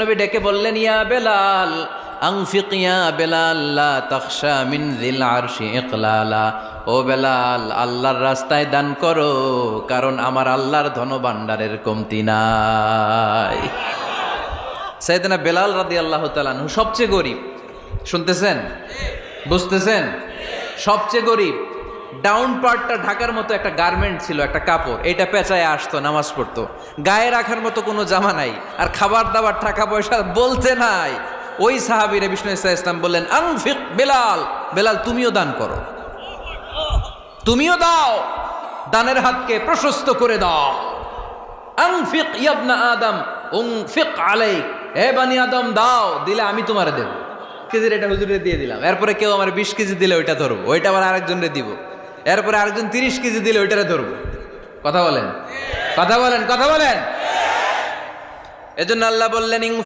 নবী ডেকে বললেন, ইয়া বেলাল আনফিক ইয়া বেলাল লা তাখশা মিন যিল আরশি ইকলালা। ও বেলাল, আল্লাহর রাস্তায় দান করো, কারণ আমার আল্লাহর ধনভাণ্ডারের কমতি নাই। সাইয়েদনা বেলাল রাদিয়াল্লাহু তাআলা আনহু সবচেয়ে গরিব। শুনতেছেন? বুঝতেছেন? সবচেয়ে গরিব। ডাউন পার্টটা ঢাকার মতো একটা গার্মেন্ট ছিল, একটা কাপড়, এটা পেঁচায় আসতো, নামাজ পড়তো। গায়ে রাখার মতো কোনো জামা নাই, আর খাবার দাবার টাকা পয়সা বলতে নাই। ওই সাহাবীরে বিষ্ণু ইসলাম বললেন, আনফিক বেলাল, বেলাল তুমিও দান করো, তুমিও দাও, দানের হাতকে প্রশস্ত করে দাও। আনফিক ইবনা আদম উনফিক আলাইক, হে বানি আদম দাও, দিলে আমি তোমারে দেব। কেজির এটা হুজুরে দিয়ে দিলাম, এরপরে কেউ আমার 20 কেজি দিলে ওইটা ধরবো, ওইটা আবার আরেকজনরে দিব, এরপরে আরেকজন 30 কেজি দিলে ওইটারে ধরবো। কথা বলেন, কথা বলেন, কথা বলেন। এজন্য আল্লাহ বললেন